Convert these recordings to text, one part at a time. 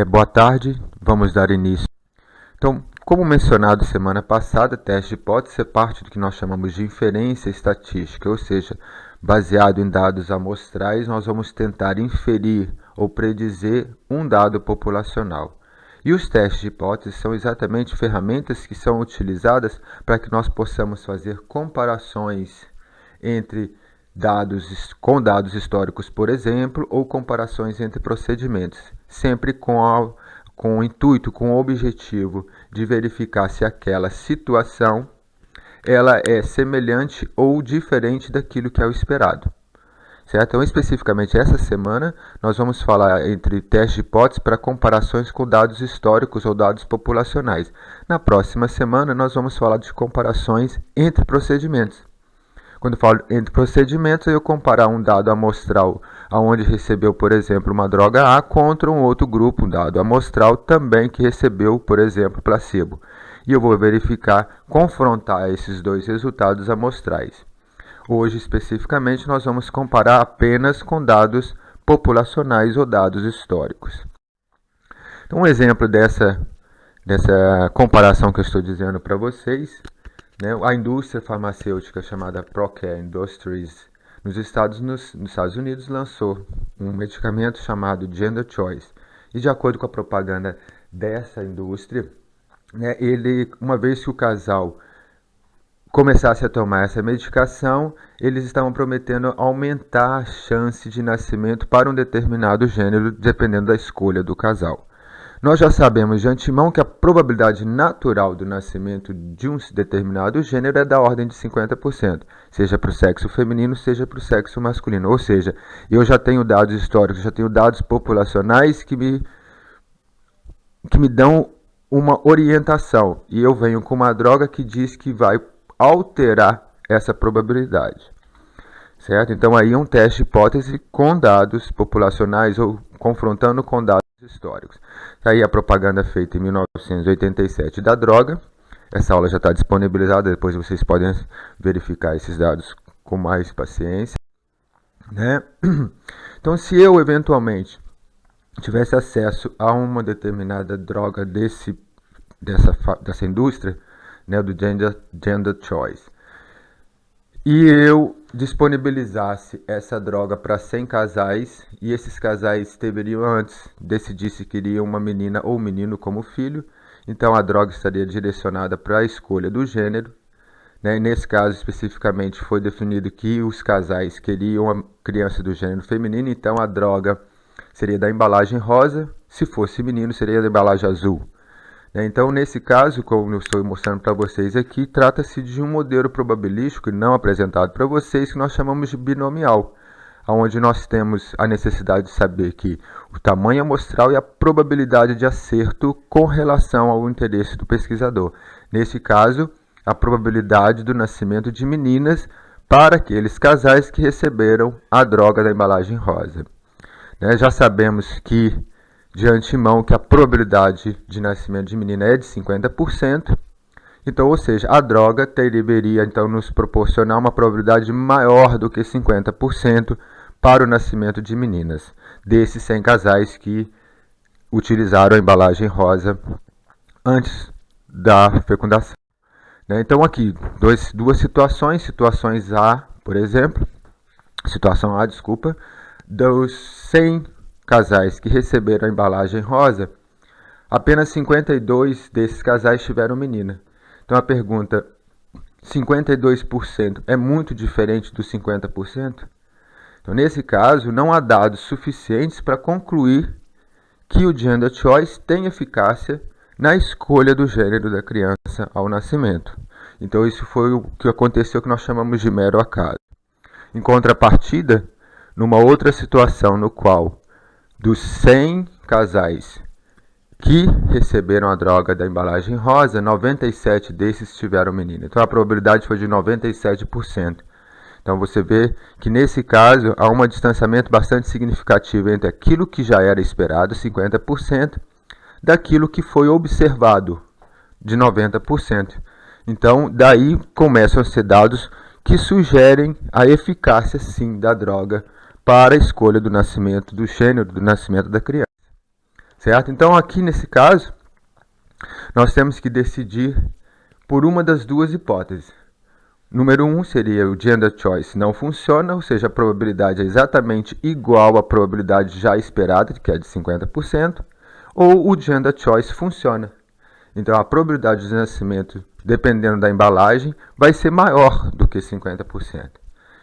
Boa tarde, vamos dar início. Então, como mencionado semana passada, teste de hipótese é parte do que nós chamamos de inferência estatística, ou seja, baseado em dados amostrais, nós vamos tentar inferir ou predizer um dado populacional. E os testes de hipótese são exatamente ferramentas que são utilizadas para que nós possamos fazer comparações entre dados históricos, por exemplo, ou comparações entre procedimentos, sempre com o intuito, com o objetivo de verificar se aquela situação ela é semelhante ou diferente daquilo que é o esperado. Certo? Então, especificamente essa semana, nós vamos falar entre testes de hipótese para comparações com dados históricos ou dados populacionais. Na próxima semana, nós vamos falar de comparações entre procedimentos. Quando eu falo entre procedimentos, eu comparar um dado amostral onde recebeu, por exemplo, uma droga A contra um outro grupo, um dado amostral também que recebeu, por exemplo, placebo. E eu vou verificar, confrontar esses dois resultados amostrais. Hoje, especificamente, nós vamos comparar apenas com dados populacionais ou dados históricos. Então, um exemplo dessa comparação que eu estou dizendo para vocês, a indústria farmacêutica chamada Procter Industries nos Estados Unidos lançou um medicamento chamado Gender Choice. E de acordo com a propaganda dessa indústria, uma vez que o casal começasse a tomar essa medicação, eles estavam prometendo aumentar a chance de nascimento para um determinado gênero, dependendo da escolha do casal. Nós já sabemos de antemão que a probabilidade natural do nascimento de um determinado gênero é da ordem de 50%, seja para o sexo feminino, seja para o sexo masculino. Ou seja, eu já tenho dados históricos, já tenho dados populacionais que me dão uma orientação. E eu venho com uma droga que diz que vai alterar essa probabilidade. Certo? Então, aí é um teste de hipótese com dados populacionais ou confrontando com dados históricos. Aí a propaganda feita em 1987 da droga. Essa aula já está disponibilizada, depois vocês podem verificar esses dados com mais paciência. Então, se eu eventualmente tivesse acesso a uma determinada droga dessa indústria, do Gender Choice, e eu disponibilizasse essa droga para 100 casais, e esses casais antes decidir se queriam uma menina ou um menino como filho, então a droga estaria direcionada para a escolha do gênero. E nesse caso especificamente foi definido que os casais queriam uma criança do gênero feminino, então a droga seria da embalagem rosa, se fosse menino seria da embalagem azul. Então, nesse caso, como eu estou mostrando para vocês aqui, trata-se de um modelo probabilístico não apresentado para vocês, que nós chamamos de binomial, onde nós temos a necessidade de saber que o tamanho amostral e a probabilidade de acerto com relação ao interesse do pesquisador. Nesse caso, a probabilidade do nascimento de meninas para aqueles casais que receberam a droga da embalagem rosa. Já sabemos que de antemão que a probabilidade de nascimento de menina é de 50%, então, ou seja, a droga deveria então nos proporcionar uma probabilidade maior do que 50% para o nascimento de meninas, desses 100 casais que utilizaram a embalagem rosa antes da fecundação. Então aqui, duas situações A, por exemplo, dos 100 casais que receberam a embalagem rosa, apenas 52 desses casais tiveram menina. Então a pergunta, 52% é muito diferente dos 50%? Então, nesse caso, não há dados suficientes para concluir que o Gender Choice tem eficácia na escolha do gênero da criança ao nascimento. Então isso foi o que aconteceu, que nós chamamos de mero acaso. Em contrapartida, numa outra situação no qual dos 100 casais que receberam a droga da embalagem rosa, 97 desses tiveram menina. Então a probabilidade foi de 97%. Então você vê que nesse caso há um distanciamento bastante significativo entre aquilo que já era esperado, 50%, daquilo que foi observado, de 90%. Então daí começam a ser dados que sugerem a eficácia sim da droga para a escolha do nascimento do gênero, do nascimento da criança. certo? Então, aqui nesse caso, nós temos que decidir por uma das duas hipóteses. Número 1 seria o gender choice não funciona, ou seja, a probabilidade é exatamente igual à probabilidade já esperada, que é de 50%, ou o gender choice funciona. Então, a probabilidade de nascimento, dependendo da embalagem, vai ser maior do que 50%.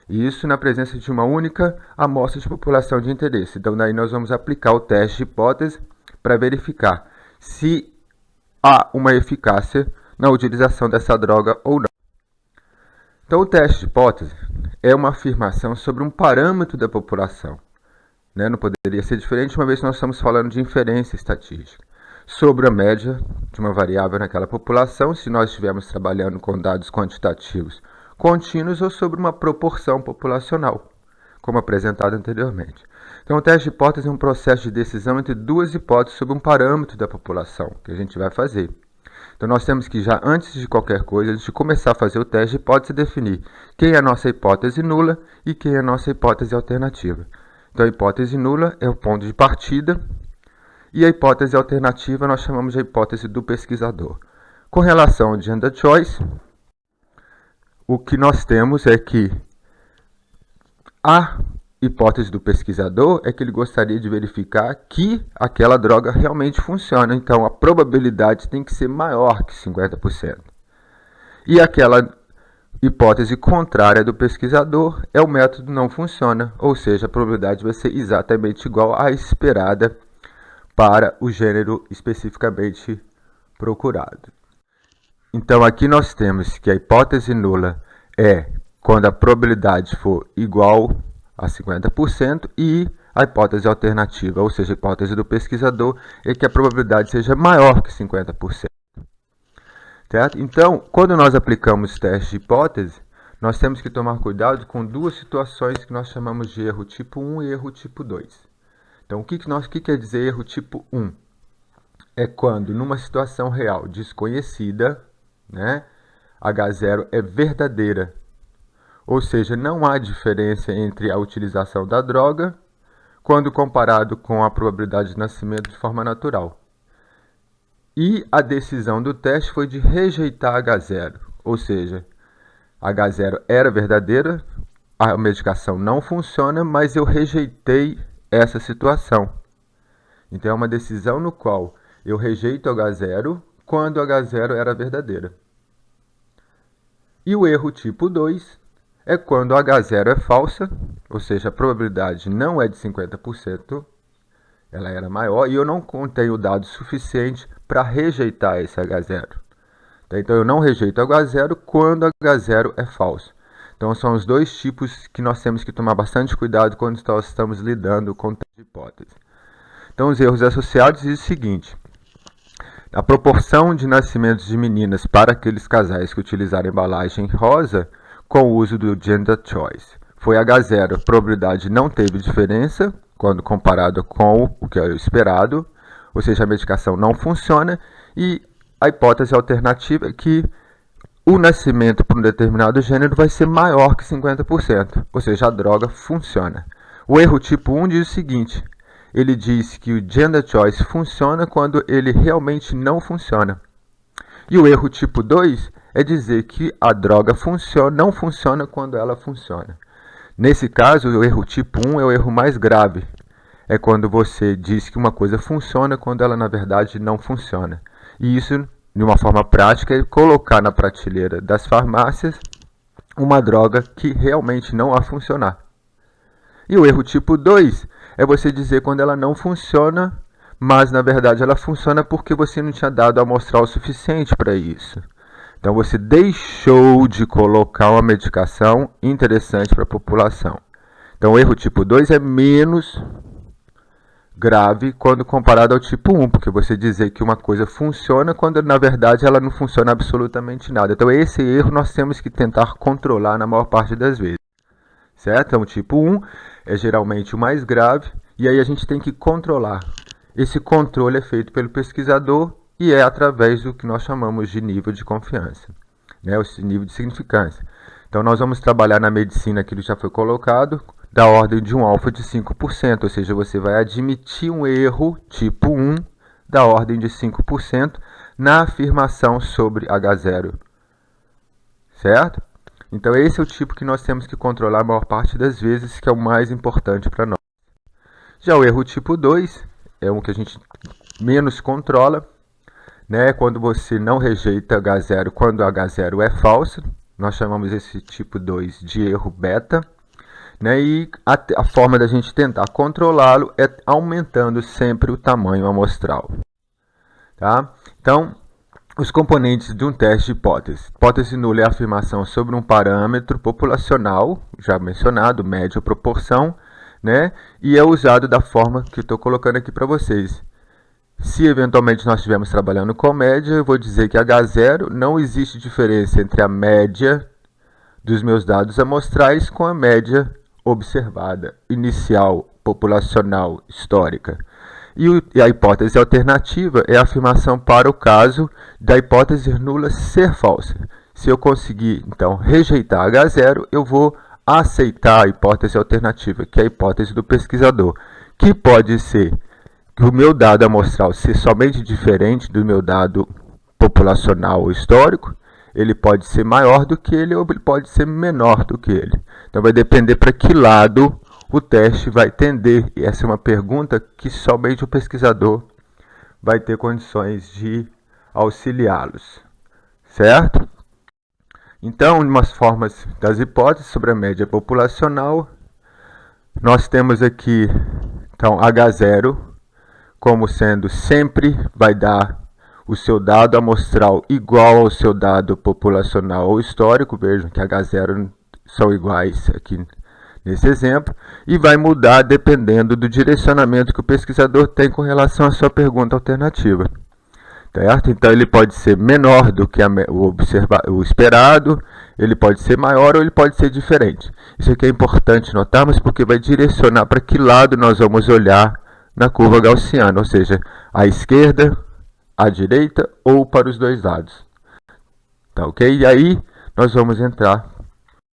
E isso na presença de uma única amostra de população de interesse. Então, daí nós vamos aplicar o teste de hipótese para verificar se há uma eficácia na utilização dessa droga ou não. Então, o teste de hipótese é uma afirmação sobre um parâmetro da população. Não poderia ser diferente, uma vez que nós estamos falando de inferência estatística. Sobre a média de uma variável naquela população, se nós estivermos trabalhando com dados quantitativos contínuos ou sobre uma proporção populacional, como apresentado anteriormente. Então, o teste de hipótese é um processo de decisão entre duas hipóteses sobre um parâmetro da população que a gente vai fazer. Então, nós temos que, já antes de qualquer coisa, antes de começar a fazer o teste de hipótese, definir quem é a nossa hipótese nula e quem é a nossa hipótese alternativa. Então, a hipótese nula é o ponto de partida e a hipótese alternativa nós chamamos de hipótese do pesquisador. Com relação ao gender choice, o que nós temos é que a hipótese do pesquisador é que ele gostaria de verificar que aquela droga realmente funciona. Então, a probabilidade tem que ser maior que 50%. E aquela hipótese contrária do pesquisador é o método não funciona, ou seja, a probabilidade vai ser exatamente igual à esperada para o gênero especificamente procurado. Então, aqui nós temos que a hipótese nula é quando a probabilidade for igual a 50% e a hipótese alternativa, ou seja, a hipótese do pesquisador, é que a probabilidade seja maior que 50%. Certo? Então, quando nós aplicamos teste de hipótese, nós temos que tomar cuidado com duas situações que nós chamamos de erro tipo 1 e erro tipo 2. Então, o que quer dizer erro tipo 1? É quando, numa situação real desconhecida, H0 é verdadeira. Ou seja, não há diferença entre a utilização da droga quando comparado com a probabilidade de nascimento de forma natural. E a decisão do teste foi de rejeitar H0. Ou seja, H0 era verdadeira, a medicação não funciona, mas eu rejeitei essa situação. Então, é uma decisão no qual eu rejeito H0 quando H0 era verdadeira. E o erro tipo 2 é quando H0 é falsa, ou seja, a probabilidade não é de 50%, ela era maior, e eu não contenho dado suficiente para rejeitar esse H0. Então, eu não rejeito H0 quando H0 é falso. Então, são os dois tipos que nós temos que tomar bastante cuidado quando nós estamos lidando com teste de hipótese. Então, os erros associados dizem o seguinte: a proporção de nascimentos de meninas para aqueles casais que utilizaram embalagem rosa com o uso do gender choice foi H0. A probabilidade não teve diferença quando comparado com o que é o esperado, ou seja, a medicação não funciona, e a hipótese alternativa é que o nascimento por um determinado gênero vai ser maior que 50%, ou seja, a droga funciona. O erro tipo 1 diz o seguinte: ele diz que o gender choice funciona quando ele realmente não funciona. E o erro tipo 2 é dizer que a droga não funciona quando ela funciona. Nesse caso, o erro tipo 1 é o erro mais grave. É quando você diz que uma coisa funciona quando ela, na verdade, não funciona. E isso, de uma forma prática, é colocar na prateleira das farmácias uma droga que realmente não vai funcionar. E o erro tipo 2 é você dizer quando ela não funciona, mas na verdade ela funciona porque você não tinha dado amostral suficiente para isso. Então você deixou de colocar uma medicação interessante para a população. Então o erro tipo 2 é menos grave quando comparado ao tipo 1, porque você dizer que uma coisa funciona quando na verdade ela não funciona absolutamente nada. Então esse erro nós temos que tentar controlar na maior parte das vezes. Certo? Então o tipo 1 é geralmente o mais grave, e aí a gente tem que controlar. Esse controle é feito pelo pesquisador e é através do que nós chamamos de nível de confiança, esse nível de significância. Então nós vamos trabalhar na medicina, aquilo já foi colocado, da ordem de um alfa de 5%, ou seja, você vai admitir um erro tipo 1 da ordem de 5% na afirmação sobre H0, certo? Então esse é o tipo que nós temos que controlar a maior parte das vezes, que é o mais importante para nós. Já o erro tipo 2 é um que a gente menos controla, né? Quando você não rejeita H0 quando H0 é falso, nós chamamos esse tipo 2 de erro beta, né? E a forma da gente tentar controlá-lo é aumentando sempre o tamanho amostral. Tá? Então, os componentes de um teste de hipótese. Hipótese nula é a afirmação sobre um parâmetro populacional, já mencionado, média ou proporção, né? E é usado da forma que eu estou colocando aqui para vocês. Se eventualmente nós estivermos trabalhando com média, eu vou dizer que H0 não existe diferença entre a média dos meus dados amostrais com a média observada, inicial, populacional, histórica. E a hipótese alternativa é a afirmação para o caso da hipótese nula ser falsa. Se eu conseguir, então, rejeitar H0, eu vou aceitar a hipótese alternativa, que é a hipótese do pesquisador, que pode ser que o meu dado amostral ser somente diferente do meu dado populacional ou histórico, ele pode ser maior do que ele ou ele pode ser menor do que ele. Então vai depender para que lado o teste vai tender. E essa é uma pergunta que somente o pesquisador vai ter condições de auxiliá-los, certo? Então, umas formas das hipóteses sobre a média populacional, nós temos aqui, então, H0 como sendo sempre vai dar o seu dado amostral igual ao seu dado populacional ou histórico. Vejam que H0 são iguais aqui nesse exemplo, e vai mudar dependendo do direcionamento que o pesquisador tem com relação à sua pergunta alternativa. Certo? Então ele pode ser menor do que o esperado, ele pode ser maior ou ele pode ser diferente. Isso aqui é importante notarmos porque vai direcionar para que lado nós vamos olhar na curva gaussiana, ou seja, à esquerda, à direita ou para os dois lados. Tá, ok? E aí nós vamos entrar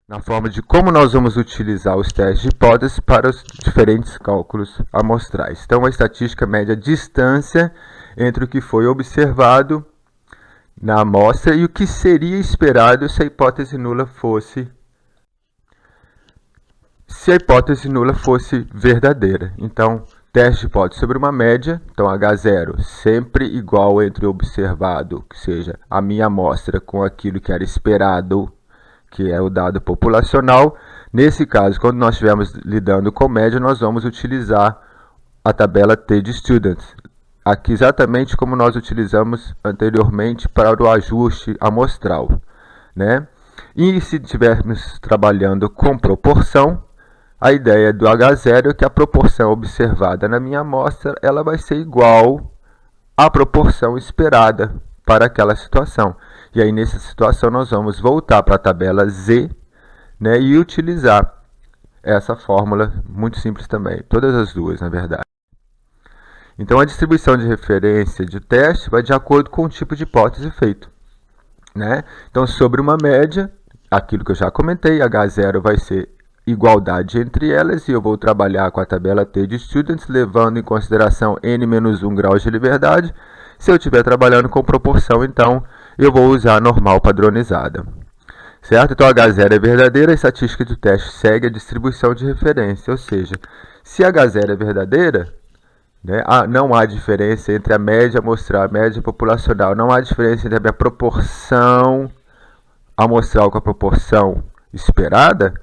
na forma de como nós vamos utilizar os testes de hipótese para os diferentes cálculos amostrais. Então, a estatística mede a distância entre o que foi observado na amostra e o que seria esperado se a hipótese nula fosse verdadeira. Então, teste de hipótese sobre uma média, então H0 sempre igual entre o observado, que seja a minha amostra, com aquilo que era esperado, que é o dado populacional. Nesse caso, quando nós estivermos lidando com média, nós vamos utilizar a tabela T de Students, aqui exatamente como nós utilizamos anteriormente para o ajuste amostral, né? E se estivermos trabalhando com proporção, a ideia do H0 é que a proporção observada na minha amostra ela vai ser igual à proporção esperada para aquela situação. E aí, nessa situação, nós vamos voltar para a tabela Z, né, e utilizar essa fórmula muito simples também. Todas as duas, na verdade. Então, a distribuição de referência de teste vai de acordo com o tipo de hipótese feito, né? Então, sobre uma média, aquilo que eu já comentei, H0 vai ser igualdade entre elas, e eu vou trabalhar com a tabela T de Students, levando em consideração n-1 graus de liberdade. Se eu estiver trabalhando com proporção, então, eu vou usar a normal padronizada. Certo? Então, H0 é verdadeira, a estatística do teste segue a distribuição de referência, ou seja, se H0 é verdadeira, né, não há diferença entre a média amostral e a média populacional, não há diferença entre a minha proporção amostral com a proporção esperada,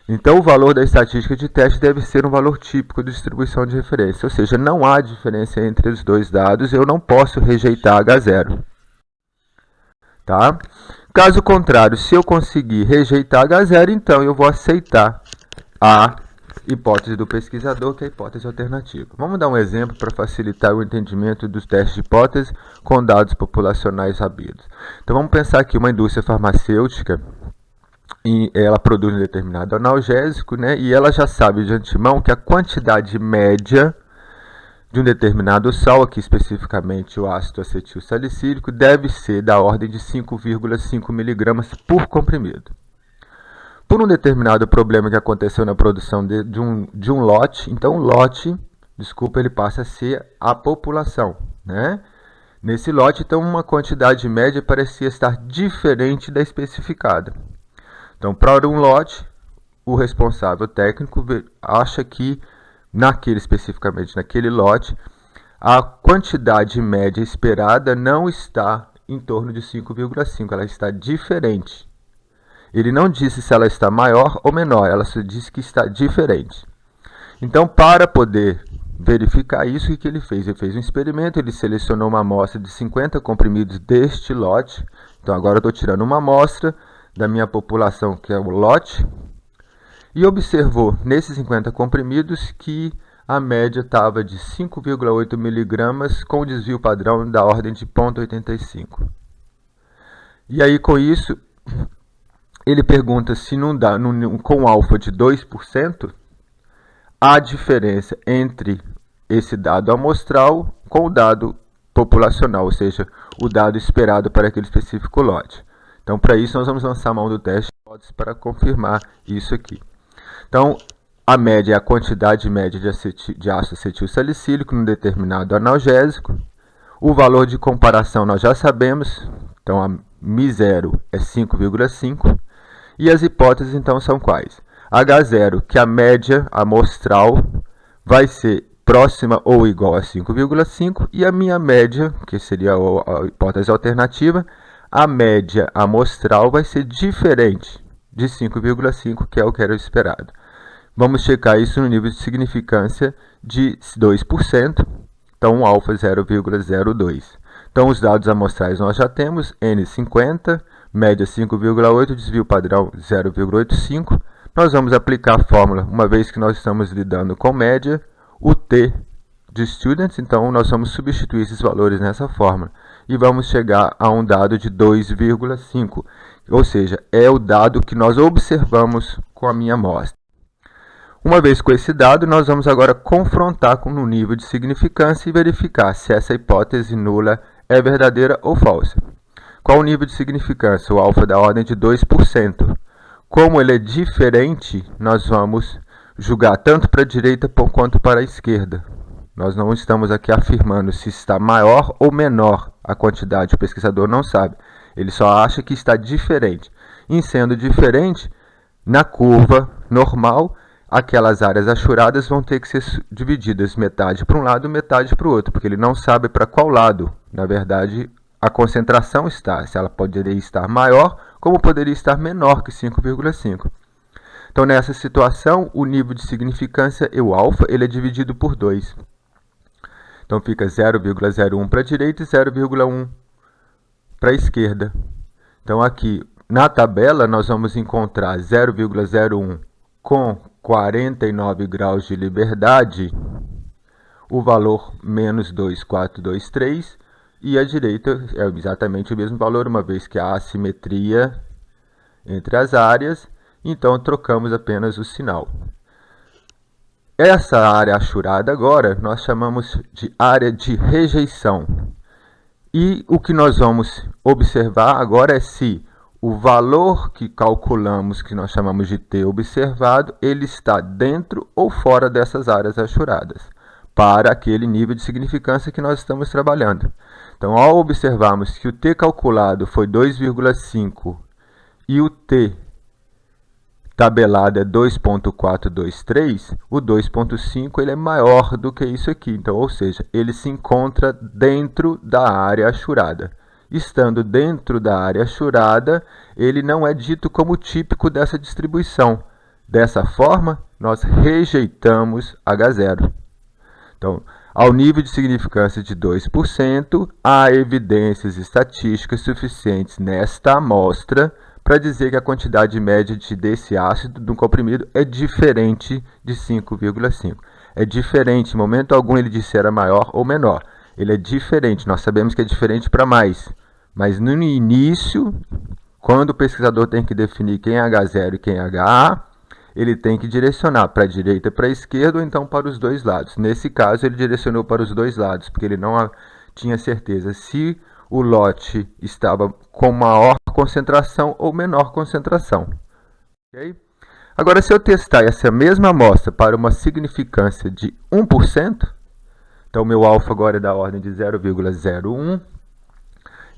então o valor da estatística de teste deve ser um valor típico de distribuição de referência, ou seja, não há diferença entre os dois dados, eu não posso rejeitar H0. Tá? Caso contrário, se eu conseguir rejeitar H0, então eu vou aceitar a hipótese do pesquisador, que é a hipótese alternativa. Vamos dar um exemplo para facilitar o entendimento dos testes de hipótese com dados populacionais sabidos. Então vamos pensar aqui uma indústria farmacêutica, e ela produz um determinado analgésico, né, e ela já sabe de antemão que a quantidade média de um determinado sal, aqui especificamente o ácido acetil salicílico, deve ser da ordem de 5,5 mg por comprimido. Por um determinado problema que aconteceu na produção de um lote, então o lote, ele passa a ser a população, né? Nesse lote, então, uma quantidade média parecia estar diferente da especificada. Então, para um lote, o responsável técnico acha que, especificamente naquele lote, a quantidade média esperada não está em torno de 5,5, ela está diferente. Ele não disse se ela está maior ou menor, ela só disse que está diferente. Então, para poder verificar isso, o que ele fez? Ele fez um experimento, ele selecionou uma amostra de 50 comprimidos deste lote. Então, agora eu estou tirando uma amostra da minha população, que é o lote, e observou nesses 50 comprimidos que a média estava de 5,8 miligramas com desvio padrão da ordem de 0,85. E aí, com isso, ele pergunta se não dá, com alfa de 2%, a diferença entre esse dado amostral com o dado populacional, ou seja, o dado esperado para aquele específico lote. Então, para isso, nós vamos lançar a mão do teste de hipótese para confirmar isso aqui. Então, a média é a quantidade média de ácido acetil salicílico num determinado analgésico. O valor de comparação nós já sabemos, então a μ0 é 5,5. E as hipóteses, então, são quais? H0, que a média amostral vai ser próxima ou igual a 5,5, e a minha média, que seria a hipótese alternativa, a média amostral vai ser diferente de 5,5, que é o que era esperado. Vamos checar isso no nível de significância de 2%, então alfa 0,02. Então os dados amostrais nós já temos, N 50, média 5,8, desvio padrão 0,85. Nós vamos aplicar a fórmula, uma vez que nós estamos lidando com média, o T de students, então nós vamos substituir esses valores nessa fórmula e vamos chegar a um dado de 2,5, ou seja, é o dado que nós observamos com a minha amostra. Uma vez com esse dado, nós vamos agora confrontar com o nível de significância e verificar se essa hipótese nula é verdadeira ou falsa. Qual o nível de significância? O alfa da ordem de 2%. Como ele é diferente, nós vamos julgar tanto para a direita quanto para a esquerda. Nós não estamos aqui afirmando se está maior ou menor a quantidade, o pesquisador não sabe. Ele só acha que está diferente. Em sendo diferente, na curva normal, aquelas áreas achuradas vão ter que ser divididas metade para um lado, metade para o outro, porque ele não sabe para qual lado, na verdade, a concentração está. Se ela poderia estar maior, como poderia estar menor que 5,5. Então, nessa situação, o nível de significância, o alfa, ele é dividido por 2. Então, fica 0,01 para a direita e 0,1 para a esquerda. Então, aqui, na tabela, nós vamos encontrar 0,01 com 49 graus de liberdade, o valor menos 2,423, e a direita é exatamente o mesmo valor, uma vez que há assimetria entre as áreas, então trocamos apenas o sinal. Essa área achurada agora nós chamamos de área de rejeição. E o que nós vamos observar agora é se o valor que calculamos, que nós chamamos de T observado, ele está dentro ou fora dessas áreas achuradas, para aquele nível de significância que nós estamos trabalhando. Então, ao observarmos que o T calculado foi 2,5 e o T tabelado é 2,423, o 2,5 ele é maior do que isso aqui. Então, ou seja, ele se encontra dentro da área achurada. Estando dentro da área achurada, ele não é dito como típico dessa distribuição. Dessa forma, nós rejeitamos H0. Então, ao nível de significância de 2%, há evidências estatísticas suficientes nesta amostra para dizer que a quantidade média desse ácido do comprimido é diferente de 5,5. É diferente, em momento algum ele disse era maior ou menor. Ele é diferente, nós sabemos que é diferente para mais. Mas no início, quando o pesquisador tem que definir quem é H0 e quem é HA, ele tem que direcionar para a direita e para a esquerda ou então para os dois lados. Nesse caso, ele direcionou para os dois lados, porque ele não tinha certeza se o lote estava com maior concentração ou menor concentração. Okay? Agora, se eu testar essa mesma amostra para uma significância de 1%, Então, meu alfa agora é da ordem de 0,01.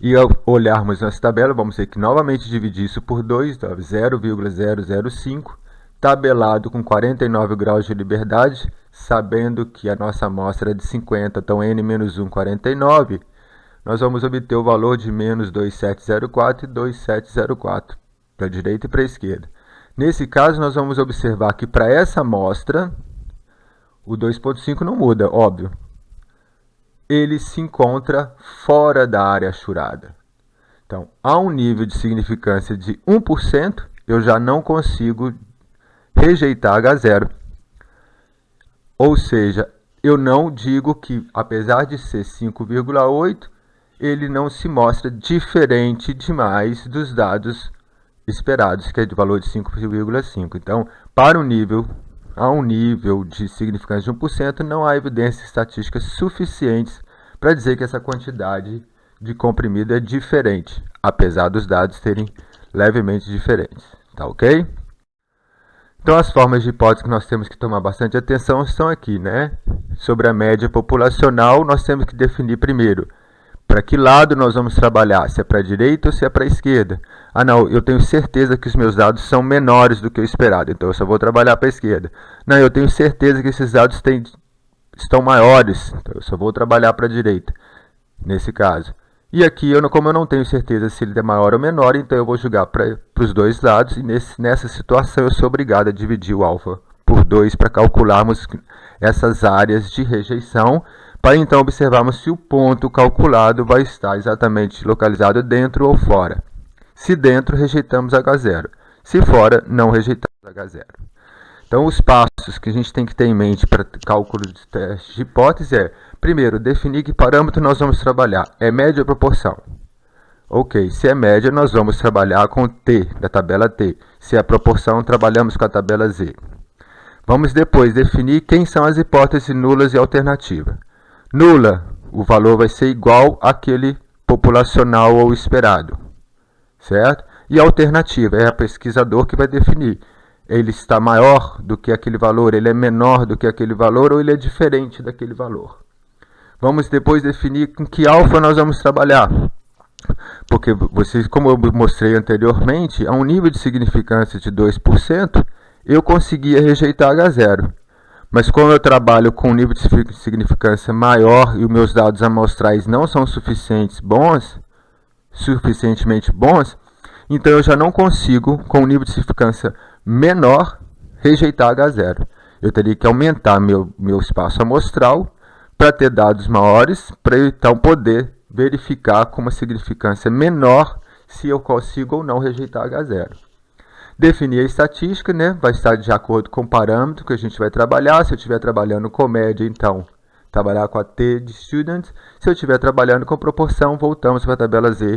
E ao olharmos nossa tabela, vamos ter que novamente dividir isso por 2, então 0,005, tabelado com 49 graus de liberdade, sabendo que a nossa amostra é de 50, então n menos 1, 49, nós vamos obter o valor de menos 2704 e 2704, para a direita e para a esquerda. Nesse caso, nós vamos observar que para essa amostra, o 2,5 não muda, óbvio. Ele se encontra fora da área achurada. Então, a um nível de significância de 1%, eu já não consigo rejeitar H0. Ou seja, eu não digo que, apesar de ser 5,8, ele não se mostra diferente demais dos dados esperados, que é de valor de 5,5. Então, para um nível... a um nível de significância de 1%, não há evidências estatísticas suficientes para dizer que essa quantidade de comprimido é diferente, apesar dos dados serem levemente diferentes. Tá ok? Então, as formas de hipótese que nós temos que tomar bastante atenção estão aqui, né? Sobre a média populacional, nós temos que definir primeiro para que lado nós vamos trabalhar, se é para a direita ou se é para a esquerda. Ah, não, eu tenho certeza que os meus dados são menores do que o esperado, então eu só vou trabalhar para a esquerda. Não, eu tenho certeza que esses dados estão maiores, então eu só vou trabalhar para a direita, nesse caso. E aqui, como eu não tenho certeza se ele é maior ou menor, então eu vou jogar para os dois lados, e nessa situação eu sou obrigado a dividir o alfa por 2 para calcularmos essas áreas de rejeição, para então observarmos se o ponto calculado vai estar exatamente localizado dentro ou fora. Se dentro, rejeitamos H0. Se fora, não rejeitamos H0. Então, os passos que a gente tem que ter em mente para cálculo de teste de hipótese é, primeiro, definir que parâmetro nós vamos trabalhar. É média ou proporção? Ok, se é média, nós vamos trabalhar com T, da tabela T. Se é proporção, trabalhamos com a tabela Z. Vamos depois definir quem são as hipóteses nulas e alternativas. Nula, o valor vai ser igual àquele populacional ou esperado, certo? E a alternativa é a pesquisador que vai definir. Ele está maior do que aquele valor, ele é menor do que aquele valor ou ele é diferente daquele valor. Vamos depois definir com que alfa nós vamos trabalhar. Porque vocês, como eu mostrei anteriormente, a um nível de significância de 2%, eu conseguia rejeitar H0. Mas como eu trabalho com um nível de significância maior e os meus dados amostrais não são suficientemente bons, então eu já não consigo, com um nível de significância menor, rejeitar H0. Eu teria que aumentar meu espaço amostral para ter dados maiores, para eu então poder verificar com uma significância menor se eu consigo ou não rejeitar H0. Definir a estatística, né? Vai estar de acordo com o parâmetro que a gente vai trabalhar. Se eu estiver trabalhando com média, então, trabalhar com a T de students. Se eu estiver trabalhando com proporção, voltamos para a tabela Z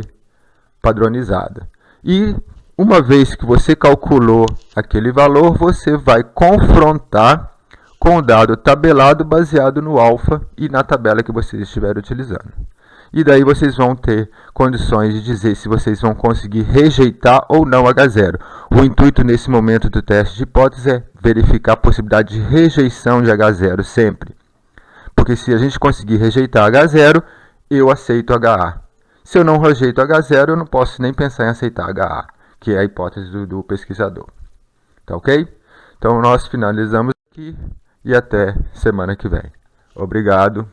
padronizada. E, uma vez que você calculou aquele valor, você vai confrontar com o dado tabelado baseado no alfa e na tabela que vocês estiverem utilizando. E daí vocês vão ter condições de dizer se vocês vão conseguir rejeitar ou não H0. O intuito nesse momento do teste de hipótese é verificar a possibilidade de rejeição de H0 sempre. Porque se a gente conseguir rejeitar H0, eu aceito HA. Se eu não rejeito H0, eu não posso nem pensar em aceitar HA, que é a hipótese do pesquisador. Tá ok? Então nós finalizamos aqui e até semana que vem. Obrigado.